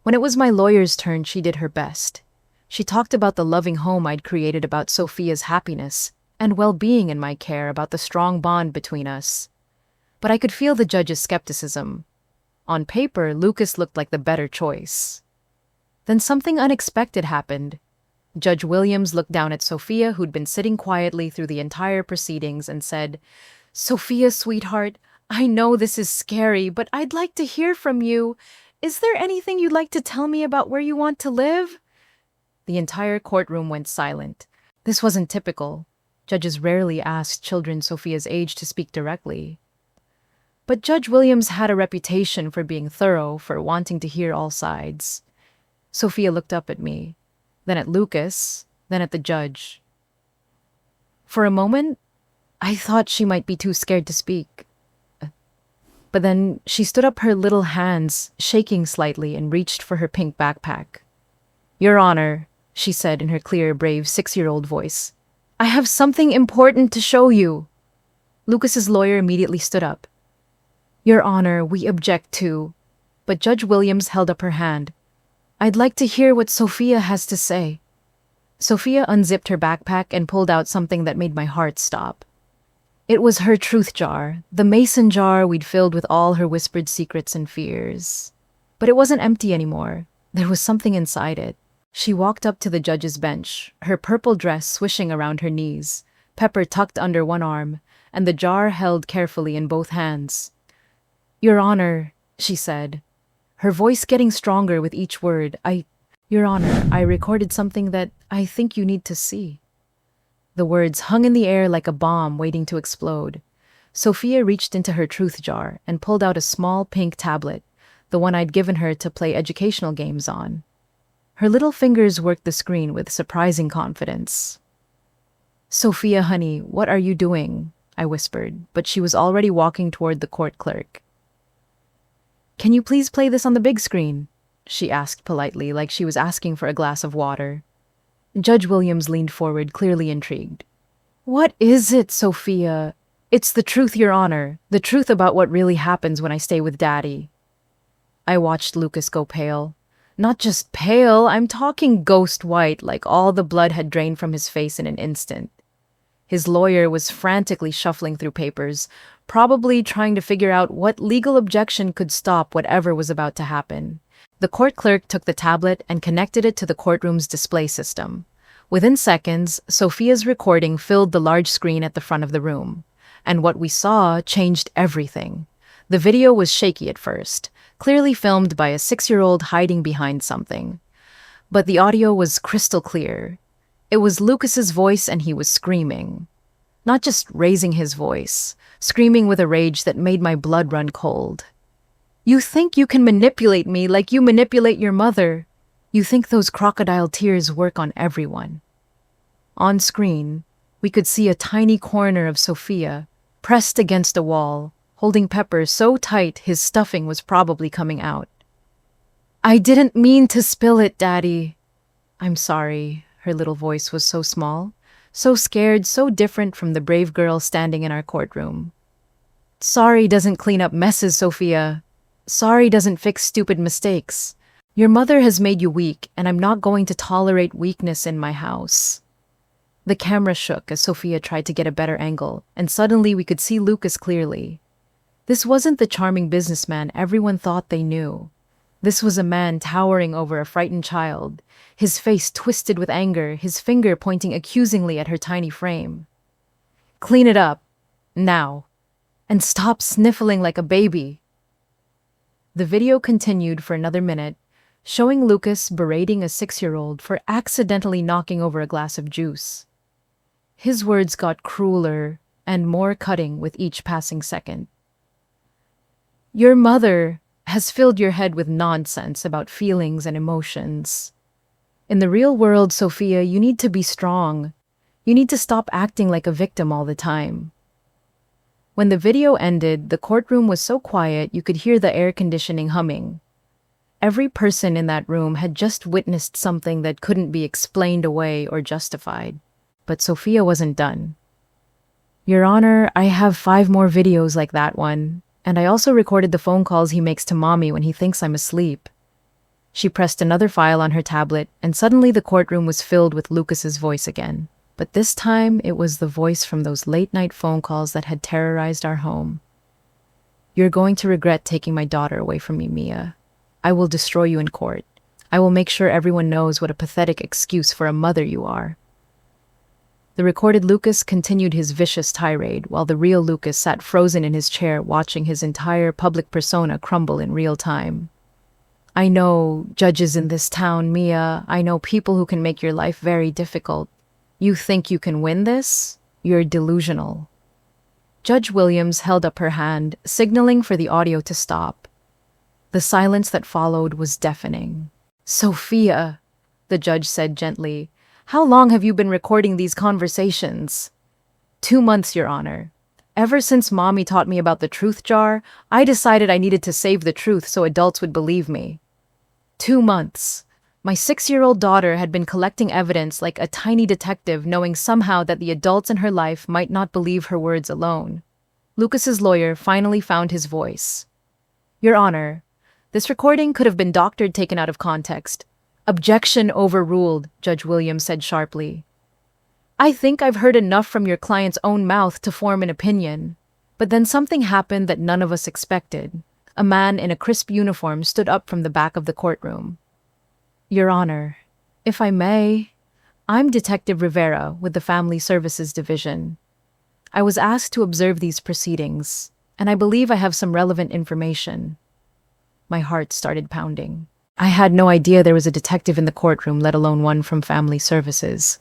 When it was my lawyer's turn, she did her best. She talked about the loving home I'd created, about Sophia's happiness and well-being in my care, about the strong bond between us. But I could feel the judge's skepticism. On paper, Lucas looked like the better choice. Then something unexpected happened. Judge Williams looked down at Sophia, who'd been sitting quietly through the entire proceedings, and said, "Sophia, sweetheart, I know this is scary, but I'd like to hear from you. Is there anything you'd like to tell me about where you want to live?" The entire courtroom went silent. This wasn't typical. Judges rarely asked children Sophia's age to speak directly. But Judge Williams had a reputation for being thorough, for wanting to hear all sides. Sophia looked up at me, then at Lucas, then at the judge. For a moment, I thought she might be too scared to speak. But then she stood up, her little hands shaking slightly, and reached for her pink backpack. "Your Honor," she said in her clear, brave 6-year-old voice, "I have something important to show you." Lucas's lawyer immediately stood up. "Your Honor, we object to..." But Judge Williams held up her hand. "I'd like to hear what Sophia has to say." Sophia unzipped her backpack and pulled out something that made my heart stop. It was her truth jar, the mason jar we'd filled with all her whispered secrets and fears. But it wasn't empty anymore. There was something inside it. She walked up to the judge's bench, her purple dress swishing around her knees, Pepper tucked under one arm, and the jar held carefully in both hands. "Your Honor," she said, her voice getting stronger with each word, Your Honor, I recorded something that I think you need to see." The words hung in the air like a bomb waiting to explode. Sophia reached into her truth jar and pulled out a small pink tablet, the one I'd given her to play educational games on. Her little fingers worked the screen with surprising confidence. "Sophia, honey, what are you doing?" I whispered, but she was already walking toward the court clerk. "Can you please play this on the big screen?" she asked politely, like she was asking for a glass of water. Judge Williams leaned forward, clearly intrigued. "What is it, Sophia?" "It's the truth, Your Honor. The truth about what really happens when I stay with Daddy." I watched Lucas go pale. Not just pale, I'm talking ghost white, like all the blood had drained from his face in an instant. His lawyer was frantically shuffling through papers, probably trying to figure out what legal objection could stop whatever was about to happen. The court clerk took the tablet and connected it to the courtroom's display system. Within seconds, Sophia's recording filled the large screen at the front of the room. And what we saw changed everything. The video was shaky at first, clearly filmed by a 6-year-old hiding behind something. But the audio was crystal clear. It was Lucas's voice and he was screaming. Not just raising his voice, screaming with a rage that made my blood run cold. You think you can manipulate me like you manipulate your mother. You think those crocodile tears work on everyone. On screen, we could see a tiny corner of Sophia, pressed against a wall, holding Pepper so tight his stuffing was probably coming out. I didn't mean to spill it, Daddy. I'm sorry. Her little voice was so small, so scared, so different from the brave girl standing in our courtroom. Sorry doesn't clean up messes, Sophia. Sorry doesn't fix stupid mistakes. Your mother has made you weak, and I'm not going to tolerate weakness in my house. The camera shook as Sophia tried to get a better angle, and suddenly we could see Lucas clearly. This wasn't the charming businessman everyone thought they knew. This was a man towering over a frightened child, his face twisted with anger, his finger pointing accusingly at her tiny frame. Clean it up, now, and stop sniffling like a baby. The video continued for another minute, showing Lucas berating a 6-year-old for accidentally knocking over a glass of juice. His words got crueler and more cutting with each passing second. Your mother has filled your head with nonsense about feelings and emotions. In the real world, Sophia, you need to be strong. You need to stop acting like a victim all the time. When the video ended, the courtroom was so quiet you could hear the air conditioning humming. Every person in that room had just witnessed something that couldn't be explained away or justified. But Sophia wasn't done. Your Honor, I have 5 more videos like that one, and I also recorded the phone calls he makes to Mommy when he thinks I'm asleep. She pressed another file on her tablet, and suddenly the courtroom was filled with Lucas's voice again. But this time, it was the voice from those late-night phone calls that had terrorized our home. You're going to regret taking my daughter away from me, Mia. I will destroy you in court. I will make sure everyone knows what a pathetic excuse for a mother you are. The recorded Lucas continued his vicious tirade, while the real Lucas sat frozen in his chair watching his entire public persona crumble in real time. I know judges in this town, Mia. I know people who can make your life very difficult. You think you can win this? You're delusional. Judge Williams held up her hand, signaling for the audio to stop. The silence that followed was deafening. Sophia, the judge said gently, how long have you been recording these conversations? 2 months, Your Honor. Ever since Mommy taught me about the truth jar, I decided I needed to save the truth so adults would believe me. 2 months. My 6-year-old daughter had been collecting evidence like a tiny detective, knowing somehow that the adults in her life might not believe her words alone. Lucas's lawyer finally found his voice. Your Honor, this recording could have been doctored, taken out of context. Objection overruled, Judge Williams said sharply. I think I've heard enough from your client's own mouth to form an opinion. But then something happened that none of us expected. A man in a crisp uniform stood up from the back of the courtroom. Your Honor, if I may, I'm Detective Rivera with the Family Services Division. I was asked to observe these proceedings, and I believe I have some relevant information. My heart started pounding. I had no idea there was a detective in the courtroom, let alone one from Family Services.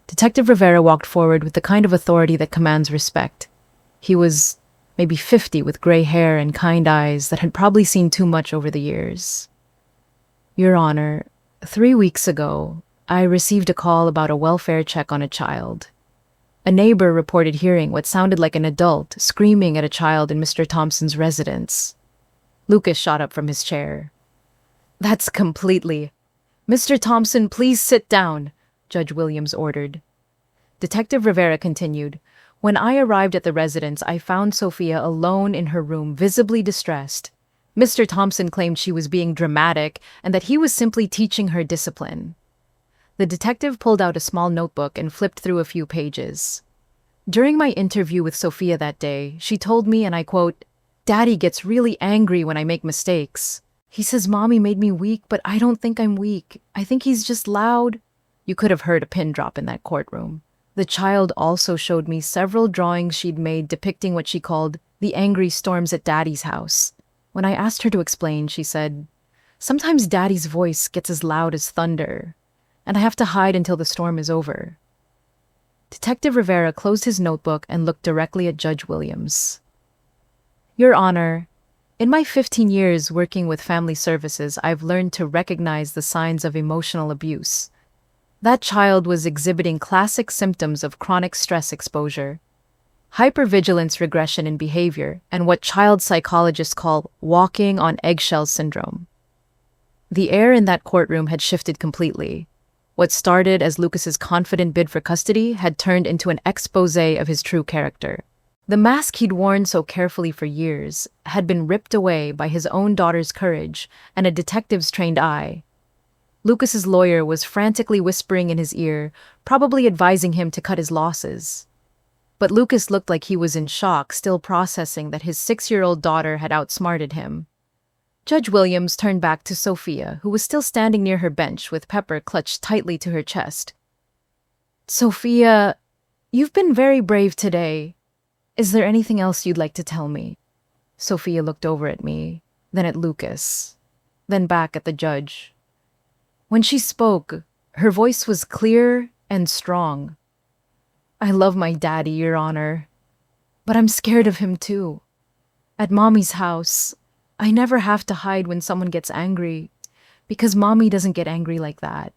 Detective Rivera walked forward with the kind of authority that commands respect. He was maybe 50 with gray hair and kind eyes that had probably seen too much over the years. Your Honor, 3 weeks ago, I received a call about a welfare check on a child. A neighbor reported hearing what sounded like an adult screaming at a child in Mr. Thompson's residence. Lucas shot up from his chair. That's completely... Mr. Thompson, please sit down, Judge Williams ordered. Detective Rivera continued. When I arrived at the residence, I found Sophia alone in her room, visibly distressed. Mr. Thompson claimed she was being dramatic and that he was simply teaching her discipline. The detective pulled out a small notebook and flipped through a few pages. During my interview with Sophia that day, she told me, and I quote, Daddy gets really angry when I make mistakes. He says Mommy made me weak, but I don't think I'm weak. I think he's just loud. You could have heard a pin drop in that courtroom. The child also showed me several drawings she'd made depicting what she called the angry storms at Daddy's house. When I asked her to explain, she said, "Sometimes Daddy's voice gets as loud as thunder, and I have to hide until the storm is over." Detective Rivera closed his notebook and looked directly at Judge Williams. "Your Honor, in my 15 years working with family services, I've learned to recognize the signs of emotional abuse. That child was exhibiting classic symptoms of chronic stress exposure, hypervigilance regression in behavior, and what child psychologists call walking on eggshells syndrome." The air in that courtroom had shifted completely. What started as Lucas's confident bid for custody had turned into an exposé of his true character. The mask he'd worn so carefully for years had been ripped away by his own daughter's courage and a detective's trained eye. Lucas's lawyer was frantically whispering in his ear, probably advising him to cut his losses. But Lucas looked like he was in shock, still processing that his 6-year-old daughter had outsmarted him. Judge Williams turned back to Sophia, who was still standing near her bench with Pepper clutched tightly to her chest. "Sophia, you've been very brave today. Is there anything else you'd like to tell me?" Sophia looked over at me, then at Lucas, then back at the judge. When she spoke, her voice was clear and strong. "I love my daddy, Your Honor, but I'm scared of him too. At Mommy's house, I never have to hide when someone gets angry, because Mommy doesn't get angry like that.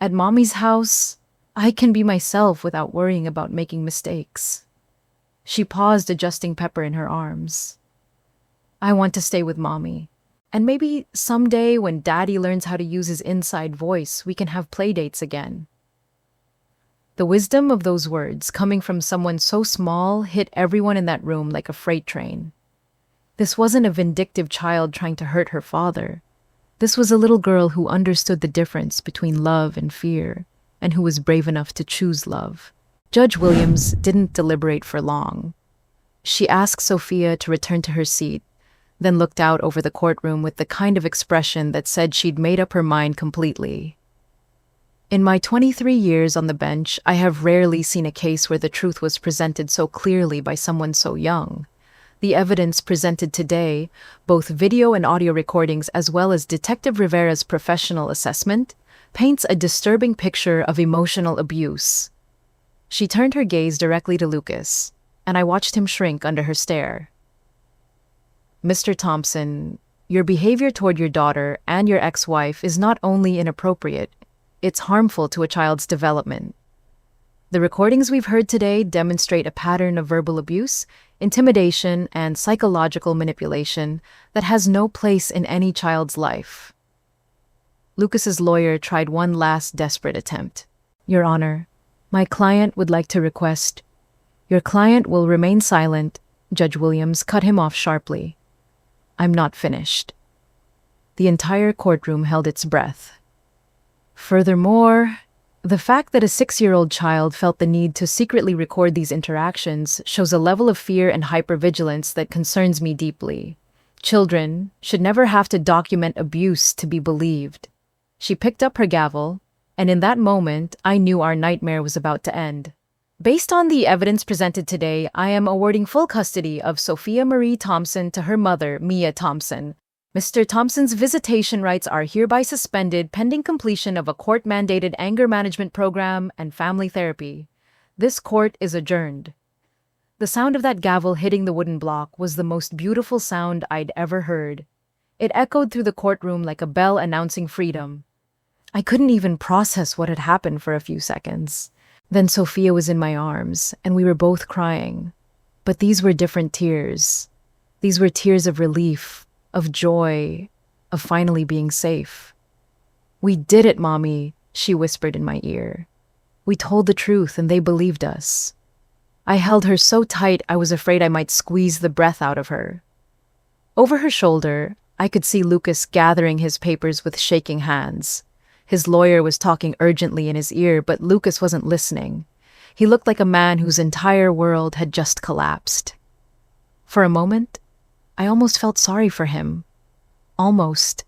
At Mommy's house, I can be myself without worrying about making mistakes." She paused, adjusting Pepper in her arms. "I want to stay with Mommy. And maybe someday when Daddy learns how to use his inside voice, we can have play dates again." The wisdom of those words, coming from someone so small, hit everyone in that room like a freight train. This wasn't a vindictive child trying to hurt her father. This was a little girl who understood the difference between love and fear, and who was brave enough to choose love. Judge Williams didn't deliberate for long. She asked Sophia to return to her seat, then looked out over the courtroom with the kind of expression that said she'd made up her mind completely. In my 23 years on the bench, I have rarely seen a case where the truth was presented so clearly by someone so young. The evidence presented today, both video and audio recordings as well as Detective Rivera's professional assessment, paints a disturbing picture of emotional abuse. She turned her gaze directly to Lucas, and I watched him shrink under her stare. "Mr. Thompson, your behavior toward your daughter and your ex-wife is not only inappropriate, it's harmful to a child's development. The recordings we've heard today demonstrate a pattern of verbal abuse, intimidation, and psychological manipulation that has no place in any child's life." Lucas's lawyer tried one last desperate attempt. "Your Honor, my client would like to request—" "Your client will remain silent," Judge Williams cut him off sharply. "I'm not finished." The entire courtroom held its breath. Furthermore, the fact that a 6-year-old child felt the need to secretly record these interactions shows a level of fear and hypervigilance that concerns me deeply. Children should never have to document abuse to be believed. She picked up her gavel, and in that moment, I knew our nightmare was about to end. Based on the evidence presented today, I am awarding full custody of Sophia Marie Thompson to her mother, Mia Thompson. Mr. Thompson's visitation rights are hereby suspended pending completion of a court-mandated anger management program and family therapy. This court is adjourned. The sound of that gavel hitting the wooden block was the most beautiful sound I'd ever heard. It echoed through the courtroom like a bell announcing freedom. I couldn't even process what had happened for a few seconds. Then Sophia was in my arms, and we were both crying. But these were different tears. These were tears of relief, of joy, of finally being safe. "We did it, Mommy," she whispered in my ear. "We told the truth, and they believed us." I held her so tight I was afraid I might squeeze the breath out of her. Over her shoulder, I could see Lucas gathering his papers with shaking hands. His lawyer was talking urgently in his ear, but Lucas wasn't listening. He looked like a man whose entire world had just collapsed. For a moment, I almost felt sorry for him. Almost.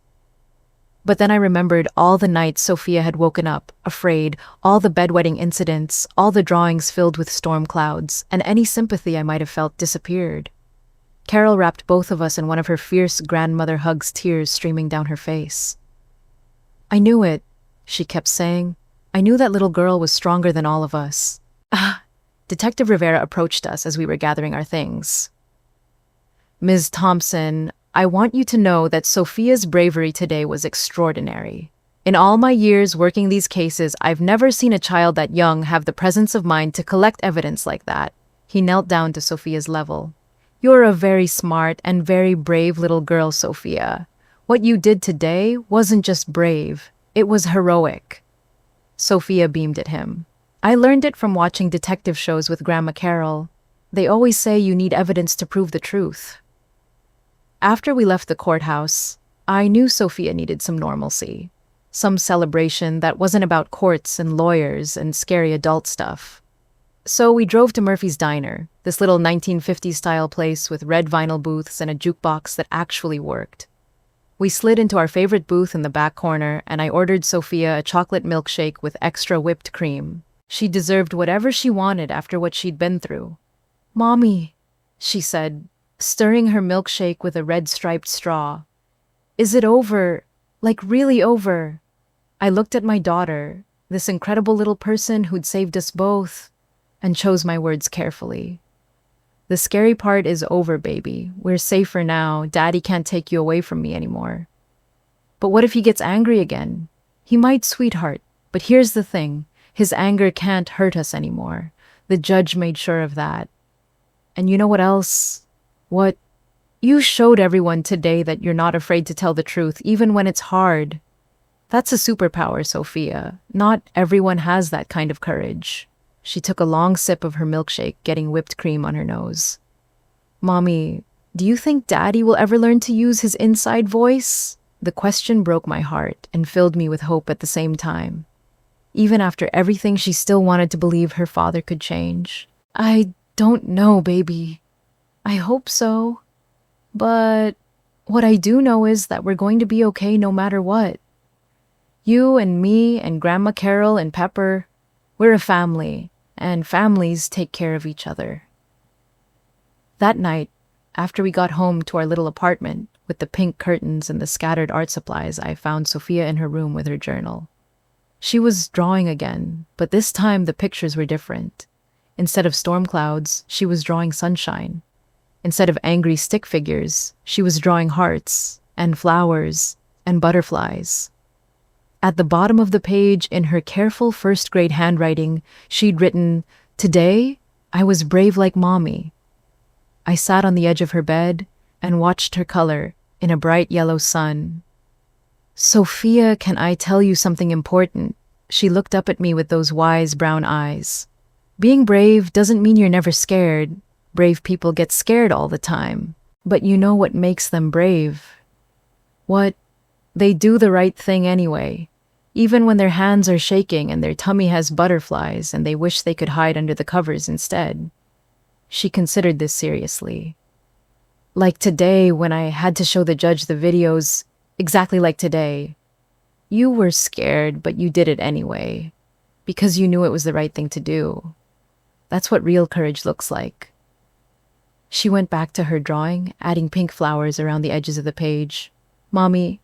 But then I remembered all the nights Sophia had woken up, afraid, all the bedwetting incidents, all the drawings filled with storm clouds, and any sympathy I might have felt disappeared. Carol wrapped both of us in one of her fierce grandmother hugs, tears streaming down her face. "I knew it," she kept saying. "I knew that little girl was stronger than all of us." Detective Rivera approached us as we were gathering our things. "Ms. Thompson, I want you to know that Sophia's bravery today was extraordinary. In all my years working these cases, I've never seen a child that young have the presence of mind to collect evidence like that." He knelt down to Sophia's level. "You're a very smart and very brave little girl, Sophia. What you did today wasn't just brave, it was heroic." Sophia beamed at him. "I learned it from watching detective shows with Grandma Carol. They always say you need evidence to prove the truth." After we left the courthouse, I knew Sophia needed some normalcy. Some celebration that wasn't about courts and lawyers and scary adult stuff. So we drove to Murphy's Diner, this little 1950s-style place with red vinyl booths and a jukebox that actually worked. We slid into our favorite booth in the back corner, and I ordered Sophia a chocolate milkshake with extra whipped cream. She deserved whatever she wanted after what she'd been through. "Mommy," she said, stirring her milkshake with a red-striped straw. "Is it over? Like really over?" I looked at my daughter, this incredible little person who'd saved us both, and chose my words carefully. "The scary part is over, baby. We're safer now. Daddy can't take you away from me anymore." "But what if he gets angry again?" "He might, sweetheart. But here's the thing. His anger can't hurt us anymore. The judge made sure of that. And you know what else? What? You showed everyone today that you're not afraid to tell the truth, even when it's hard. That's a superpower, Sophia. Not everyone has that kind of courage." She took a long sip of her milkshake, getting whipped cream on her nose. "Mommy, do you think Daddy will ever learn to use his inside voice?" The question broke my heart and filled me with hope at the same time. Even after everything, she still wanted to believe her father could change. "I don't know, baby. I hope so. But what I do know is that we're going to be okay no matter what. You and me and Grandma Carol and Pepper, we're a family, and families take care of each other." That night, after we got home to our little apartment with the pink curtains and the scattered art supplies, I found Sophia in her room with her journal. She was drawing again, but this time the pictures were different. Instead of storm clouds, she was drawing sunshine. Instead of angry stick figures, she was drawing hearts and flowers and butterflies. At the bottom of the page, in her careful first-grade handwriting, she'd written, "Today, I was brave like Mommy." I sat on the edge of her bed and watched her color in a bright yellow sun. "Sophia, can I tell you something important?" She looked up at me with those wise brown eyes. "Being brave doesn't mean you're never scared. Brave people get scared all the time. But you know what makes them brave? What? They do the right thing anyway, even when their hands are shaking and their tummy has butterflies and they wish they could hide under the covers instead." She considered this seriously. "Like today when I had to show the judge the videos, exactly like today. You were scared, but you did it anyway, because you knew it was the right thing to do. That's what real courage looks like." She went back to her drawing, adding pink flowers around the edges of the page. "Mommy,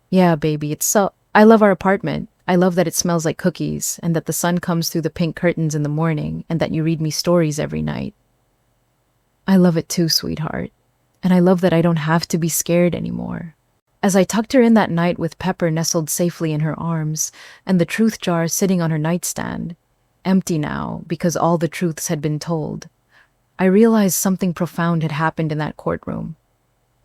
yeah, baby, I love our apartment. I love that it smells like cookies, and that the sun comes through the pink curtains in the morning, and that you read me stories every night. I love it too, sweetheart. And I love that I don't have to be scared anymore." As I tucked her in that night with Pepper nestled safely in her arms, and the truth jar sitting on her nightstand, empty now because all the truths had been told, I realized something profound had happened in that courtroom.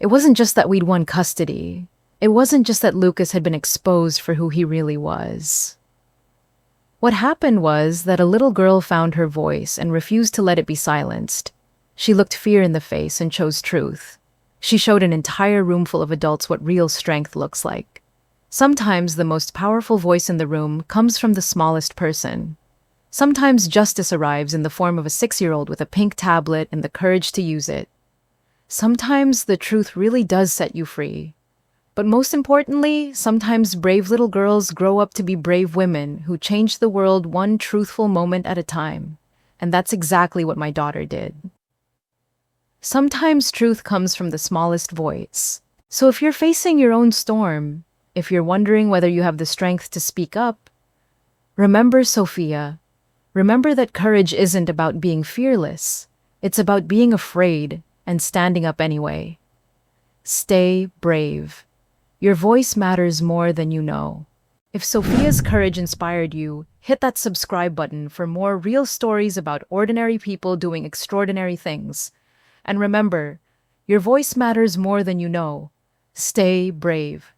It wasn't just that we'd won custody. It wasn't just that Lucas had been exposed for who he really was. What happened was that a little girl found her voice and refused to let it be silenced. She looked fear in the face and chose truth. She showed an entire room full of adults what real strength looks like. Sometimes the most powerful voice in the room comes from the smallest person. Sometimes justice arrives in the form of a 6-year-old with a pink tablet and the courage to use it. Sometimes the truth really does set you free. But most importantly, sometimes brave little girls grow up to be brave women who change the world one truthful moment at a time. And that's exactly what my daughter did. Sometimes truth comes from the smallest voice. So if you're facing your own storm, if you're wondering whether you have the strength to speak up, remember Sophia. Remember that courage isn't about being fearless. It's about being afraid and standing up anyway. Stay brave. Your voice matters more than you know. If Sophia's courage inspired you, hit that subscribe button for more real stories about ordinary people doing extraordinary things. And remember, your voice matters more than you know. Stay brave.